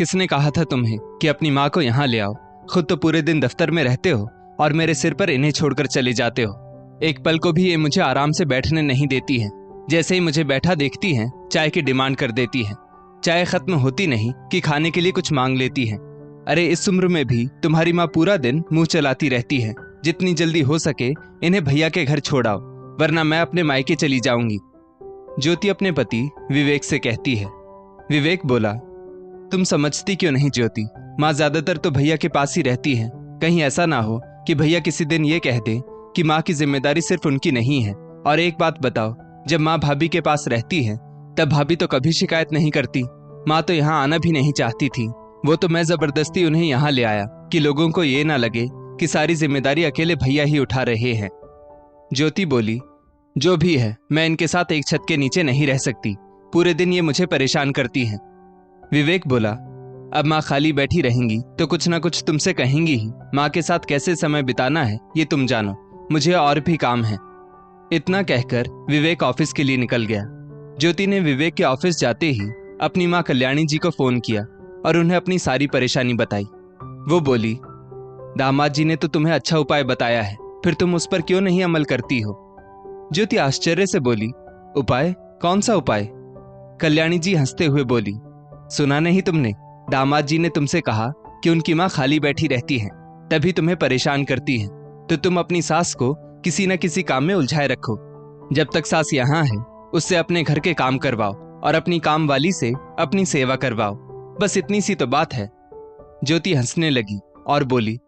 किसने कहा था तुम्हें कि अपनी माँ को यहाँ ले आओ? खुद तो पूरे दिन दफ्तर में रहते हो और मेरे सिर पर इन्हें छोड़कर चले जाते हो। एक पल को भी ये मुझे आराम से बैठने नहीं देती है। जैसे ही मुझे बैठा देखती हैं, चाय की डिमांड कर देती है। चाय खत्म होती नहीं कि खाने के लिए कुछ मांग लेती है। अरे इस उम्र में भी तुम्हारी माँ पूरा दिन मुंह चलाती रहती है। जितनी जल्दी हो सके इन्हें भैया के घर छोड़ाओ, वरना मैं अपने मायके चली जाऊंगी। ज्योति अपने पति विवेक से कहती है। विवेक बोला, तुम समझती क्यों नहीं ज्योति? माँ ज्यादातर तो भैया के पास ही रहती है। कहीं ऐसा ना हो कि भैया किसी दिन ये कह दे कि माँ की जिम्मेदारी सिर्फ उनकी नहीं है। और एक बात बताओ, जब माँ भाभी के पास रहती है तब भाभी तो कभी शिकायत नहीं करती। माँ तो यहाँ आना भी नहीं चाहती थी। वो तो मैं जबरदस्ती उन्हें यहाँ ले आया कि लोगों को ये ना लगे कि सारी जिम्मेदारी अकेले भैया ही उठा रहे हैं। ज्योति बोली, जो भी है, मैं इनके साथ एक छत के नीचे नहीं रह सकती। पूरे दिन ये मुझे परेशान करती हैं। विवेक बोला, अब माँ खाली बैठी रहेंगी तो कुछ ना कुछ तुमसे कहेंगी ही। माँ के साथ कैसे समय बिताना है ये तुम जानो, मुझे और भी काम है। इतना कहकर विवेक ऑफिस के लिए निकल गया। ज्योति ने विवेक के ऑफिस जाते ही अपनी माँ कल्याणी जी को फोन किया और उन्हें अपनी सारी परेशानी बताई। वो बोली, दामाद जी ने तो तुम्हें अच्छा उपाय बताया है, फिर तुम उस पर क्यों नहीं अमल करती हो? ज्योति आश्चर्य से बोली, उपाय? कौन सा उपाय? कल्याणी जी हंसते हुए बोली, सुना नहीं तुमने? दामाद जी ने तुमसे कहा कि उनकी माँ खाली बैठी रहती है, तभी तुम्हें परेशान करती है। तो तुम अपनी सास को किसी न किसी काम में उलझाए रखो। जब तक सास यहाँ है उससे अपने घर के काम करवाओ और अपनी काम वाली से अपनी सेवा करवाओ। बस इतनी सी तो बात है। ज्योति हंसने लगी और बोली,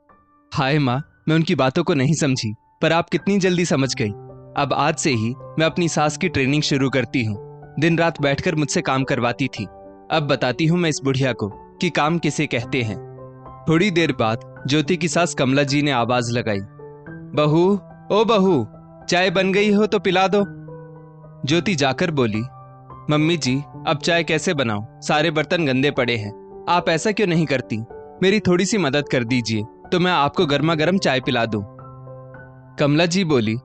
हाय माँ, मैं उनकी बातों को नहीं समझी, पर आप कितनी जल्दी समझ गई। अब आज से ही मैं अपनी सास की ट्रेनिंग शुरू करती हूँ। दिन रात बैठकर मुझसे काम करवाती थी। अब बताती हूँ मैं इस बुढ़िया को कि काम किसे कहते हैं। थोड़ी देर बाद ज्योति की सास कमला जी ने आवाज लगाई, बहू, ओ बहू, चाय बन गई हो तो पिला दो। ज्योति जाकर बोली, मम्मी जी, अब चाय कैसे बनाऊं? सारे बर्तन गंदे पड़े हैं। आप ऐसा क्यों नहीं करती? मेरी थोड़ी सी मदद कर दीजिए तो मैं आपको गर्मा गर्म चाय पिला दूं। कमला जी बोली,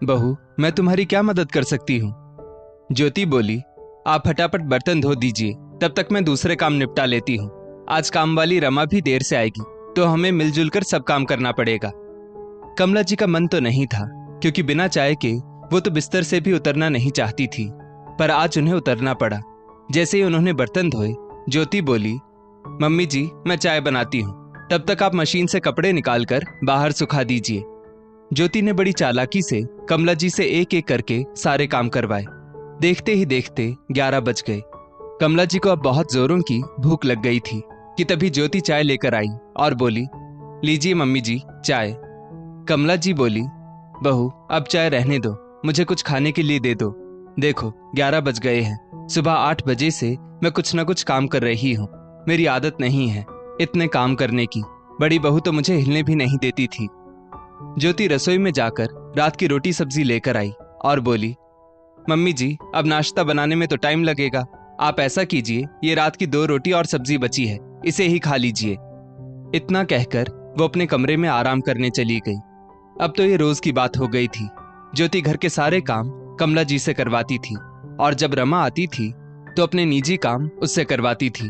बहू, मैं तुम्हारी क्या मदद कर सकती हूँ? ज्योति बोली, आप फटाफट बर्तन धो दीजिए, तब तक मैं दूसरे काम निपटा लेती हूँ। आज काम वाली रमा भी देर से आएगी तो हमें मिलजुल कर सब काम करना पड़ेगा। कमला जी का मन तो नहीं था, क्योंकि बिना चाय के वो तो बिस्तर से भी उतरना नहीं चाहती थी, पर आज उन्हें उतरना पड़ा। जैसे ही उन्होंने बर्तन धोए, ज्योति बोली, मम्मी जी, मैं चाय बनाती हूँ, तब तक आप मशीन से कपड़े निकालकर बाहर सुखा दीजिए। ज्योति ने बड़ी चालाकी से कमला जी से एक एक करके सारे काम करवाए। देखते ही देखते 11 बज गए। कमला जी को अब बहुत जोरों की भूख लग गई थी कि तभी ज्योति चाय लेकर आई और बोली, लीजिए मम्मी जी चाय। कमला जी बोली, बहू, अब चाय रहने दो, मुझे कुछ खाने के लिए दे दो। देखो 11 बज गए हैं। सुबह 8 बजे से मैं कुछ न कुछ काम कर रही हूँ। मेरी आदत नहीं है इतने काम करने की। बड़ी बहू तो मुझे हिलने भी नहीं देती थी। ज्योति रसोई में जाकर रात की रोटी सब्जी लेकर आई और बोली, मम्मी जी, अब नाश्ता बनाने में तो टाइम लगेगा। आप ऐसा कीजिए, ये रात की 2 रोटी और सब्जी बची है, इसे ही खा लीजिए। इतना कहकर वो अपने कमरे में आराम करने चली गई। अब तो ये रोज की बात हो गई थी। ज्योति घर के सारे काम कमला जी से करवाती थी और जब रमा आती थी तो अपने निजी काम उससे करवाती थी।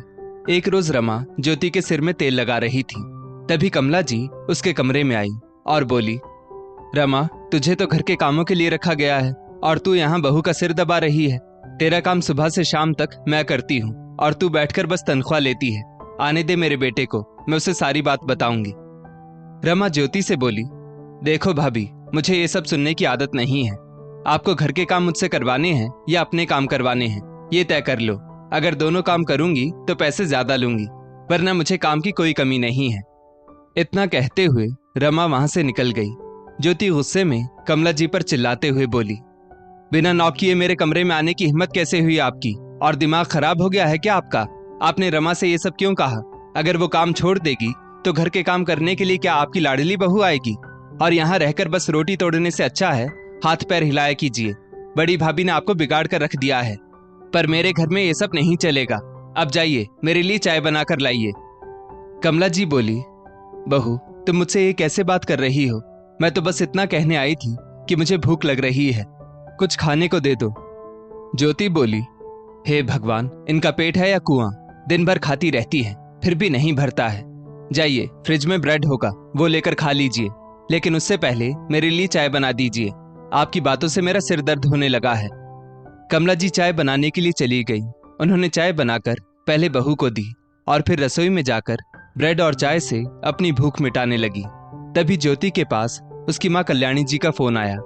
एक रोज रमा ज्योति के सिर में तेल लगा रही थी, तभी कमला जी उसके कमरे में आई और बोली, रमा, तुझे तो घर के कामों के लिए रखा गया है और तू यहाँ बहू का सिर दबा रही है। तेरा काम सुबह से शाम तक मैं करती हूँ और तू बैठकर बस तनख्वाह लेती है। आने दे मेरे बेटे को, मैं उसे सारी बात बताऊंगी। रमा ज्योति से बोली, देखो भाभी, मुझे ये सब सुनने की आदत नहीं है। आपको घर के काम मुझसे करवाने हैं या अपने काम करवाने हैं, ये तय कर लो। अगर दोनों काम करूंगी तो पैसे ज्यादा लूंगी, वरना मुझे काम की कोई कमी नहीं है। इतना कहते हुए रमा वहां से निकल गई। ज्योति गुस्से में कमला जी पर चिल्लाते हुए बोली, बिना नॉक किए मेरे कमरे में आने की हिम्मत कैसे हुई आपकी? और दिमाग खराब हो गया है क्या आपका? आपने रमा से ये सब क्यों कहा? अगर वो काम छोड़ देगी तो घर के काम करने के लिए क्या आपकी लाडली बहू आएगी? और यहाँ रहकर बस रोटी तोड़ने से अच्छा है हाथ पैर हिलाया कीजिए। बड़ी भाभी ने आपको बिगाड़ कर रख दिया है, पर मेरे घर में ये सब नहीं चलेगा। अब जाइए, मेरे लिए चाय बनाकर लाइए। कमला जी बोली, बहू, तुम मुझसे ये कैसे बात कर रही हो? मैं तो बस इतना कहने आई थी कि मुझे भूख लग रही है, कुछ खाने को दे दो। ज्योति बोली, हे भगवान, इनका पेट है या कुआं? दिन भर खाती रहती है, फिर भी नहीं भरता है। जाइए, फ्रिज में ब्रेड होगा, वो लेकर खा लीजिए, लेकिन उससे पहले मेरे लिए चाय बना दीजिए। आपकी बातों से मेरा सिर दर्द होने लगा है। कमला जी चाय बनाने के लिए चली गई। उन्होंने चाय बनाकर पहले बहू को दी और फिर रसोई में जाकर ब्रेड और चाय से अपनी भूख मिटाने लगी। तभी ज्योति के पास उसकी माँ कल्याणी जी का फोन आया।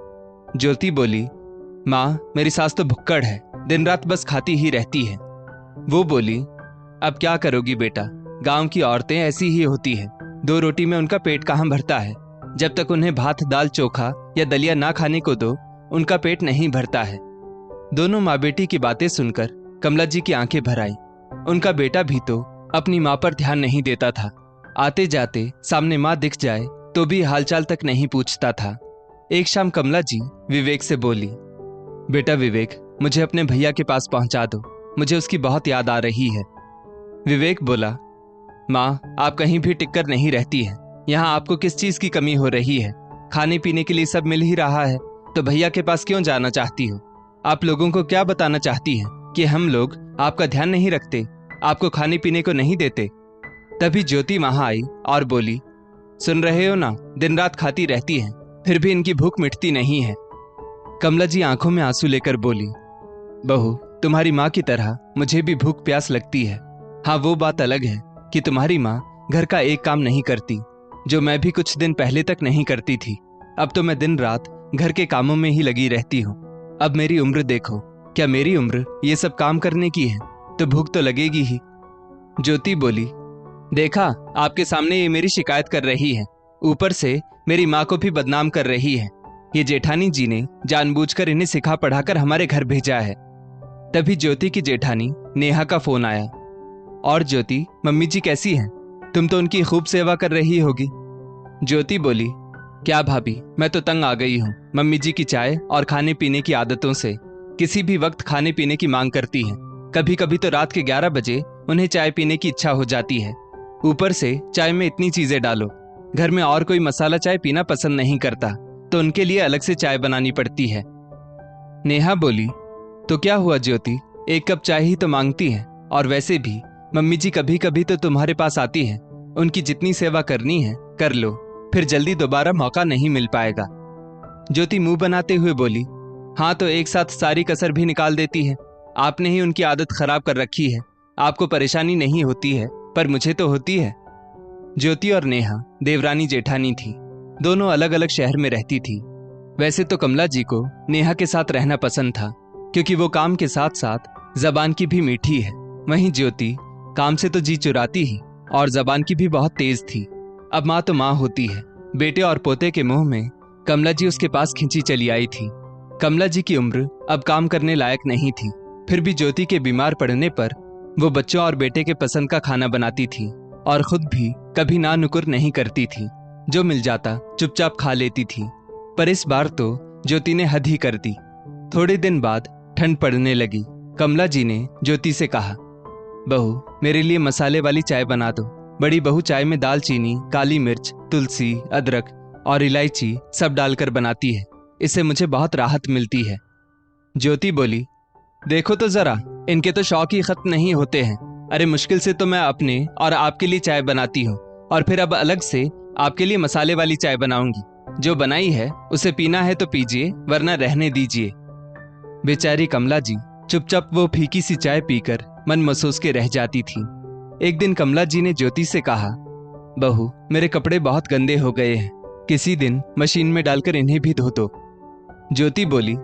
ज्योति बोली, माँ, मेरी सास तो भुक्कड़ है, दिन रात बस खाती ही रहती है। वो बोली, अब क्या करोगी बेटा, गांव की औरतें ऐसी ही होती हैं। 2 रोटी में उनका पेट कहाँ भरता है। जब तक उन्हें भात दाल चोखा या दलिया ना खाने को दो, उनका पेट नहीं भरता है। दोनों माँ बेटी की बातें सुनकर कमला जी की आंखें भर आई। उनका बेटा भी तो अपनी माँ पर ध्यान नहीं देता था। आते जाते सामने माँ दिख जाए तो भी हालचाल तक नहीं पूछता था। एक शाम कमला जी विवेक से बोली, बेटा विवेक, मुझे अपने भैया के पास पहुंचा दो, मुझे उसकी बहुत याद आ रही है। विवेक बोला, माँ, आप कहीं भी टिककर नहीं रहती हैं। यहाँ आपको किस चीज की कमी हो रही है? खाने पीने के लिए सब मिल ही रहा है, तो भैया के पास क्यों जाना चाहती हो? आप लोगों को क्या बताना चाहती हैं कि हम लोग आपका ध्यान नहीं रखते, आपको खाने पीने को नहीं देते? तभी ज्योति वहां आई और बोली, सुन रहे हो ना, दिन रात खाती रहती हैं, फिर भी इनकी भूख मिटती नहीं है। कमला जी आंखों में आंसू लेकर बोली, बहू, तुम्हारी माँ की तरह मुझे भी भूख प्यास लगती है। हाँ, वो बात अलग है कि तुम्हारी माँ घर का एक काम नहीं करती, जो मैं भी कुछ दिन पहले तक नहीं करती थी। अब तो मैं दिन रात घर के कामों में ही लगी रहती हूँ। अब मेरी उम्र देखो, क्या मेरी उम्र ये सब काम करने की है? तो भूख तो लगेगी ही। ज्योति बोली, देखा, आपके सामने ये मेरी शिकायत कर रही है, ऊपर से मेरी माँ को भी बदनाम कर रही है। ये जेठानी जी ने जानबूझकर इन्हें सिखा पढ़ाकर हमारे घर भेजा है। तभी ज्योति की जेठानी नेहा का फोन आया। और ज्योति, मम्मी जी कैसी हैं? तुम तो उनकी खूब सेवा कर रही होगी। ज्योति बोली, क्या भाभी, मैं तो तंग आ गई हूँ मम्मी जी की चाय और खाने पीने की आदतों से। किसी भी वक्त खाने पीने की मांग करती हैं। कभी कभी तो रात के 11 बजे उन्हें चाय पीने की इच्छा हो जाती है। ऊपर से चाय में इतनी चीजें डालो। घर में और कोई मसाला चाय पीना पसंद नहीं करता, तो उनके लिए अलग से चाय बनानी पड़ती है। नेहा बोली, तो क्या हुआ ज्योति, 1 कप चाय ही तो मांगती हैं, और वैसे भी मम्मी जी कभी कभी तो तुम्हारे पास आती हैं। उनकी जितनी सेवा करनी है कर लो, फिर जल्दी दोबारा मौका नहीं मिल पाएगा। ज्योति मुंह बनाते हुए बोली, हाँ, तो एक साथ सारी कसर भी निकाल देती है। आपने ही उनकी आदत खराब कर रखी है। आपको परेशानी नहीं होती है, पर मुझे तो होती है। ज्योति और नेहा देवरानी जेठानी थी। दोनों अलग अलग शहर में रहती थी। वैसे तो कमला जी को नेहा के साथ रहना पसंद था, क्योंकि वो काम के साथ साथ जबान की भी मीठी है। वहीं ज्योति काम से तो जी चुराती ही और जबान की भी बहुत तेज थी। अब माँ तो माँ होती है। बेटे और पोते के मुंह में कमला जी उसके पास खिंची चली आई थी। कमला जी की उम्र अब काम करने लायक नहीं थी, फिर भी ज्योति के बीमार पड़ने पर वो बच्चों और बेटे के पसंद का खाना बनाती थी और खुद भी कभी ना नुकुर नहीं करती थी। जो मिल जाता चुपचाप खा लेती थी। पर इस बार तो ज्योति ने हद ही कर दी। थोड़े दिन बाद ठंड पड़ने लगी। कमला जी ने ज्योति से कहा, बहू, मेरे लिए मसाले वाली चाय बना दो। बड़ी बहू चाय में दालचीनी, काली मिर्च, तुलसी, अदरक और इलायची सब डालकर बनाती है। इससे मुझे बहुत राहत मिलती है। ज्योति बोली, देखो तो जरा, इनके तो शौक ही खत्म नहीं होते हैं। अरे मुश्किल से तो मैं अपने और आपके लिए चाय बनाती हूँ, और फिर अब अलग से आपके लिए मसाले वाली चाय बनाऊंगी। जो बनाई है उसे पीना है तो पीजिए, वरना रहने दीजिए। बेचारी कमला जी चुपचाप वो फीकी सी चाय पीकर मन महसूस के रह जाती थी। एक दिन कमला जी ने ज्योति से कहा, बहू, मेरे कपड़े बहुत गंदे हो गए हैं, किसी दिन मशीन में डालकर इन्हें भी धो दो। ज्योति बोली,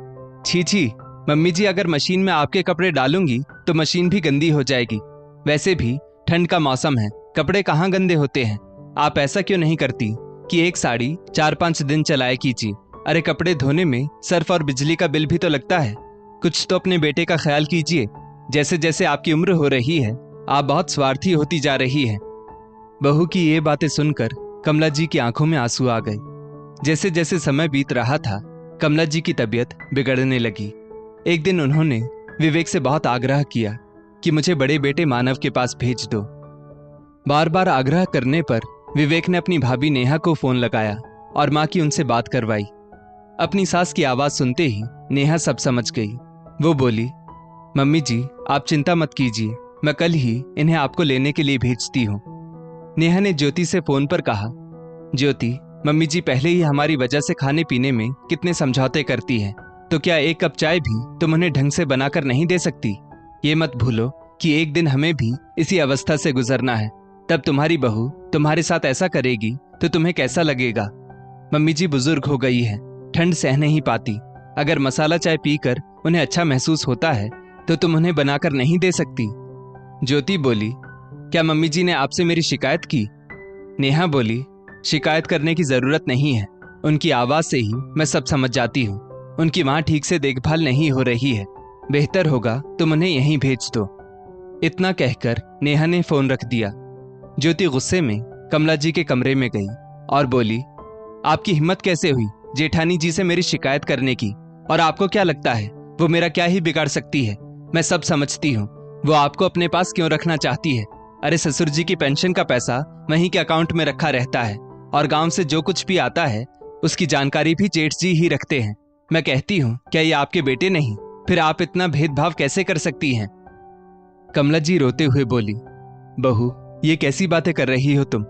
छी छी, मम्मी जी, अगर मशीन में आपके कपड़े डालूंगी तो मशीन भी गंदी हो जाएगी। वैसे भी ठंड का मौसम है, कपड़े कहाँ गंदे होते हैं। आप ऐसा क्यों नहीं करती कि एक साड़ी 4-5 दिन चलाए कीजिए। अरे कपड़े धोने में सर्फ और बिजली का बिल भी तो लगता है। कुछ तो अपने बेटे का ख्याल कीजिए। जैसे जैसे आपकी उम्र हो रही है, आप बहुत स्वार्थी होती जा रही है। बहू की ये बातें सुनकर कमला जी की आंखों में आंसू आ गए। जैसे जैसे समय बीत रहा था, कमला जी की तबीयत बिगड़ने लगी। एक दिन उन्होंने विवेक से बहुत आग्रह किया कि मुझे बड़े बेटे मानव के पास भेज दो। बार बार आग्रह करने पर विवेक ने अपनी भाभी नेहा को फोन लगाया और माँ की उनसे बात करवाई। अपनी सास की आवाज सुनते ही नेहा सब समझ गई। वो बोली, मम्मी जी, आप चिंता मत कीजिए, मैं कल ही इन्हें आपको लेने के लिए भेजती हूँ। नेहा ने ज्योति से फोन पर कहा, ज्योति, मम्मी जी पहले ही हमारी वजह से खाने पीने में कितने समझौते करती है, तो क्या एक कप चाय भी तुम उन्हें ढंग से बनाकर नहीं दे सकती? ये मत भूलो कि एक दिन हमें भी इसी अवस्था से गुजरना है। तब तुम्हारी बहू तुम्हारे साथ ऐसा करेगी तो तुम्हें कैसा लगेगा? मम्मी जी बुजुर्ग हो गई है, ठंड सह नहीं पाती। अगर मसाला चाय पीकर उन्हें अच्छा महसूस होता है तो तुम उन्हें बनाकर नहीं दे सकती? ज्योति बोली, क्या मम्मी जी ने आपसे मेरी शिकायत की? नेहा बोली, शिकायत करने की जरूरत नहीं है, उनकी आवाज से ही मैं सब समझ जाती हूँ। उनकी वहां ठीक से देखभाल नहीं हो रही है, बेहतर होगा तुम उन्हें यहीं भेज दो। इतना कहकर नेहा ने फोन रख दिया। ज्योति गुस्से में कमला जी के कमरे में गई और बोली, आपकी हिम्मत कैसे हुई जेठानी जी से मेरी शिकायत करने की? और आपको क्या लगता है वो मेरा क्या ही बिगाड़ सकती है? मैं सब समझती हूँ, वो आपको अपने पास क्यों रखना चाहती है। अरे ससुर जी की पेंशन का पैसा वहीं के अकाउंट में रखा रहता है और गांव से जो कुछ भी आता है उसकी जानकारी भी जेठ जी ही रखते हैं। मैं कहती हूँ, क्या ये आपके बेटे नहीं? फिर आप इतना भेदभाव कैसे कर सकती हैं? कमला जी रोते हुए बोली, बहू, ये कैसी बातें कर रही हो तुम?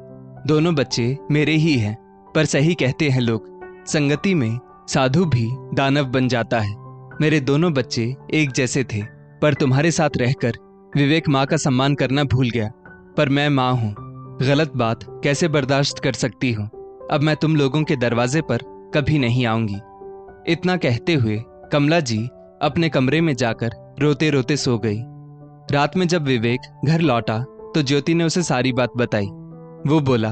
दोनों बच्चे मेरे ही हैं, पर सही कहते हैं लोग, संगति में साधु भी दानव बन जाता है। मेरे दोनों बच्चे एक जैसे थे, पर तुम्हारे साथ रहकर विवेक माँ का सम्मान करना भूल गया। पर मैं माँ हूँ, गलत बात कैसे बर्दाश्त कर सकती हूँ? अब मैं तुम लोगों के दरवाजे पर कभी नहीं आऊंगी। इतना कहते हुए कमला जी अपने कमरे में जाकर रोते रोते सो गई। रात में जब विवेक घर लौटा तो ज्योति ने उसे सारी बात बताई। वो बोला,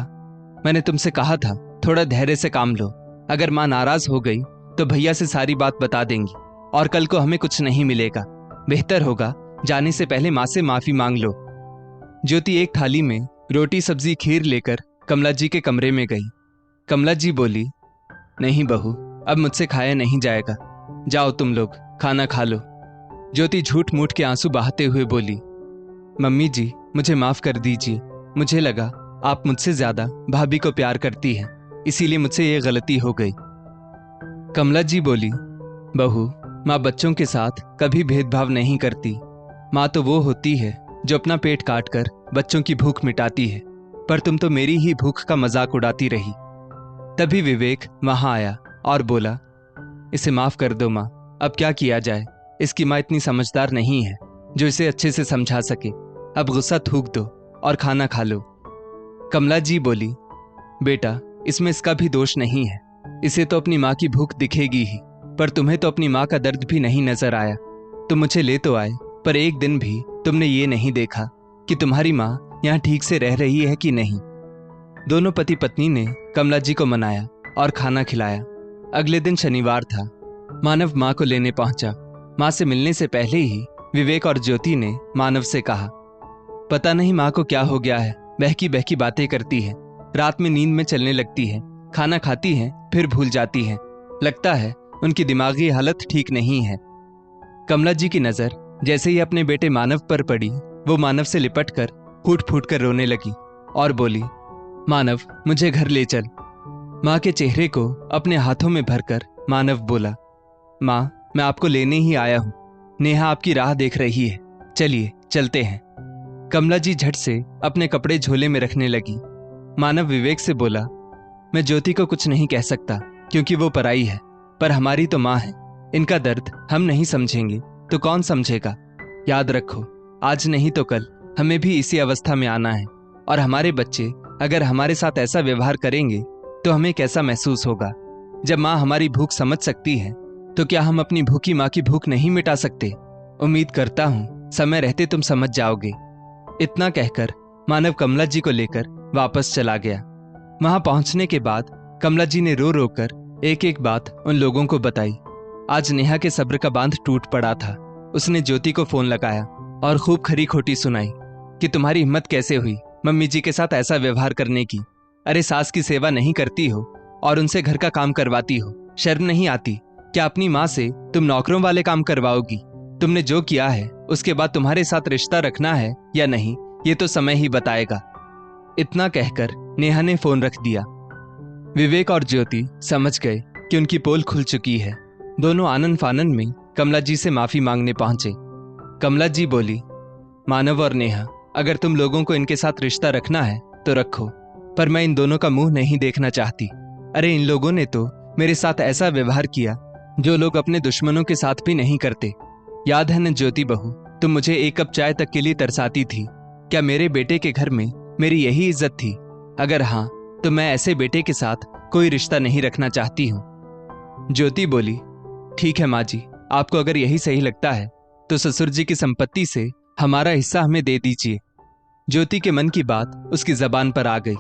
मैंने तुमसे कहा था थोड़ा धैर्य से काम लो। अगर माँ नाराज हो गई तो भैया से सारी बात बता देंगी और कल को हमें कुछ नहीं मिलेगा। बेहतर होगा जाने से पहले माँ से माफी मांग लो। ज्योति एक थाली में रोटी सब्जी खीर लेकर कमला जी के कमरे में गई। कमला जी बोली, नहीं बहू, अब मुझसे खाया नहीं जाएगा, जाओ तुम लोग खाना खा लो। ज्योति झूठ मूठ के आंसू बहाते हुए बोली, मम्मी जी मुझे माफ कर दीजिए, मुझे लगा आप मुझसे ज्यादा भाभी को प्यार करती हैं, इसीलिए मुझसे ये गलती हो गई। कमला जी बोली, बहू, माँ बच्चों के साथ कभी भेदभाव नहीं करती। माँ तो वो होती है जो अपना पेट काट कर बच्चों की भूख मिटाती है, पर तुम तो मेरी ही भूख का मजाक उड़ाती रही। तभी विवेक वहां आया और बोला, इसे माफ कर दो माँ, अब क्या किया जाए, इसकी माँ इतनी समझदार नहीं है जो इसे अच्छे से समझा सके। अब गुस्सा थूक दो और खाना खा लो। कमला जी बोली, बेटा इसमें इसका भी दोष नहीं है, इसे तो अपनी माँ की भूख दिखेगी ही, पर तुम्हें तो अपनी माँ का दर्द भी नहीं नजर आया। तुम मुझे ले तो आए, पर एक दिन भी तुमने ये नहीं देखा कि तुम्हारी माँ यहाँ ठीक से रह रही है कि नहीं। दोनों पति पत्नी ने कमला जी को मनाया और खाना खिलाया। अगले दिन शनिवार था। मानव माँ को लेने पहुंचा। माँ से मिलने से पहले ही विवेक और ज्योति ने मानव से कहा, पता नहीं माँ को क्या हो गया है, बहकी बहकी बातें करती है, रात में नींद में चलने लगती है, खाना खाती है फिर भूल जाती है, लगता है उनकी दिमागी हालत ठीक नहीं है। कमला जी की नजर जैसे ही अपने बेटे मानव पर पड़ी, वो मानव से लिपट कर फूट फूट कर रोने लगी और बोली, मानव मुझे घर ले चल। माँ के चेहरे को अपने हाथों में भरकर मानव बोला, माँ मैं आपको लेने ही आया हूँ, नेहा आपकी राह देख रही है, चलिए चलते हैं। कमला जी झट से अपने कपड़े झोले में रखने लगी। मानव विवेक से बोला, मैं ज्योति को कुछ नहीं कह सकता क्योंकि वो पराई है, पर हमारी तो माँ है, इनका दर्द हम नहीं समझेंगे तो कौन समझेगा। याद रखो, आज नहीं तो कल हमें भी इसी अवस्था में आना है, और हमारे बच्चे अगर हमारे साथ ऐसा व्यवहार करेंगे तो हमें कैसा महसूस होगा। जब माँ हमारी भूख समझ सकती है तो क्या हम अपनी भूखी माँ की भूख नहीं मिटा सकते? उम्मीद करता हूँ समय रहते तुम समझ जाओगे। इतना कहकर मानव कमला जी को लेकर वापस चला गया। वहां पहुंचने के बाद कमला जी ने रो रो कर एक एक बात उन लोगों को बताई। आज नेहा के सब्र का बांध टूट पड़ा था। उसने ज्योति को फोन लगाया और खूब खरी खोटी सुनाई कि तुम्हारी हिम्मत कैसे हुई मम्मी जी के साथ ऐसा व्यवहार करने की। अरे सास की सेवा नहीं करती हो और उनसे घर का काम करवाती हो, शर्म नहीं आती? क्या अपनी माँ से तुम नौकरों वाले काम करवाओगी? तुमने जो किया है उसके बाद तुम्हारे साथ रिश्ता रखना है या नहीं, ये तो समय ही बताएगा। इतना कहकर नेहा ने फोन रख दिया। विवेक और ज्योति समझ गए कि उनकी पोल खुल चुकी है। दोनों आनन फानन में कमला जी से माफी मांगने पहुंचे। कमला जी बोली, मानव और नेहा, अगर तुम लोगों को इनके साथ रिश्ता रखना है तो रखो, पर मैं इन दोनों का मुंह नहीं देखना चाहती। अरे इन लोगों ने तो मेरे साथ ऐसा व्यवहार किया जो लोग अपने दुश्मनों के साथ भी नहीं करते। याद है न ज्योति बहू, तुम मुझे एक कप चाय तक के लिए तरसाती थी। क्या मेरे बेटे के घर में मेरी यही इज्जत थी? अगर हाँ, तो मैं ऐसे बेटे के साथ कोई रिश्ता नहीं रखना चाहती हूँ। ज्योति बोली, ठीक है माँ जी, आपको अगर यही सही लगता है तो ससुर जी की संपत्ति से हमारा हिस्सा हमें दे दीजिए। ज्योति के मन की बात उसकी जबान पर आ गई।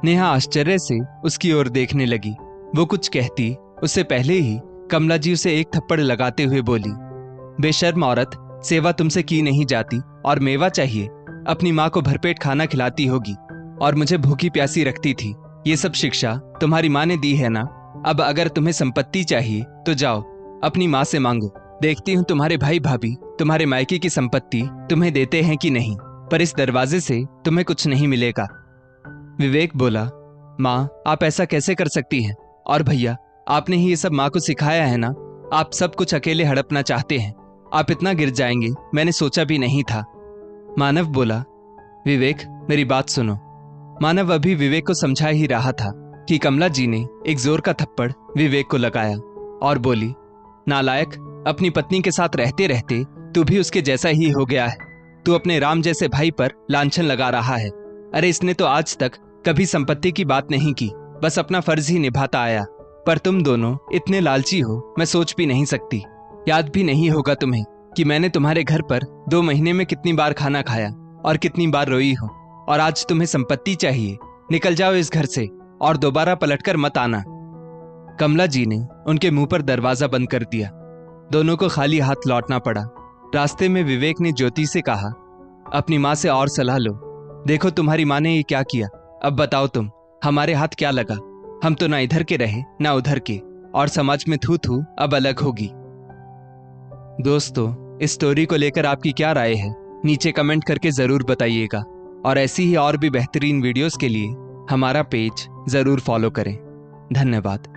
नेहा आश्चर्य से उसकी ओर देखने लगी। वो कुछ कहती उससे पहले ही कमला जी उसे एक थप्पड़ लगाते हुए बोली, बेशर्म औरत, सेवा तुमसे की नहीं जाती और मेवा चाहिए। अपनी माँ को भरपेट खाना खिलाती होगी और मुझे भूखी प्यासी रखती थी। ये सब शिक्षा तुम्हारी माँ ने दी है ना। अब अगर तुम्हें संपत्ति चाहिए तो जाओ अपनी माँ से मांगो। देखती हूँ तुम्हारे भाई भाभी तुम्हारे मायके की संपत्ति तुम्हें देते हैं कि नहीं, पर इस दरवाजे से तुम्हें कुछ नहीं मिलेगा। विवेक बोला, माँ आप ऐसा कैसे कर सकती हैं? और भैया, आपने ही ये सब माँ को सिखाया है ना। आप सब कुछ अकेले हड़पना चाहते हैं। आप इतना गिर जाएंगे मैंने सोचा भी नहीं था। मानव बोला, विवेक मेरी बात सुनो। मानव अभी विवेक को समझा ही रहा था कि कमला जी ने एक जोर का थप्पड़ विवेक को लगाया और बोली, नालायक, अपनी पत्नी के साथ रहते रहते तू भी उसके जैसा ही हो गया है। तू अपने राम जैसे भाई पर लांछन लगा रहा है। अरे इसने तो आज तक कभी संपत्ति की बात नहीं की, बस अपना फर्ज ही निभाता आया। पर तुम दोनों इतने लालची हो मैं सोच भी नहीं सकती। याद भी नहीं होगा तुम्हें कि मैंने तुम्हारे घर पर 2 महीने में कितनी बार खाना खाया और कितनी बार रोई हूँ। और आज तुम्हें संपत्ति चाहिए। निकल जाओ इस घर से और दोबारा पलटकर मत आना। कमला जी ने उनके मुंह पर दरवाजा बंद कर दिया। दोनों को खाली हाथ लौटना पड़ा। रास्ते में विवेक ने ज्योति से कहा, अपनी माँ से और सलाह लो। देखो तुम्हारी माँ ने ये क्या किया। अब बताओ तुम, हमारे हाथ क्या लगा? हम तो ना इधर के रहे ना उधर के, और समाज में थू थू अब अलग होगी। दोस्तों, इस स्टोरी को लेकर आपकी क्या राय है नीचे कमेंट करके जरूर बताइएगा। और ऐसी ही और भी बेहतरीन वीडियोस के लिए हमारा पेज जरूर फॉलो करें। धन्यवाद।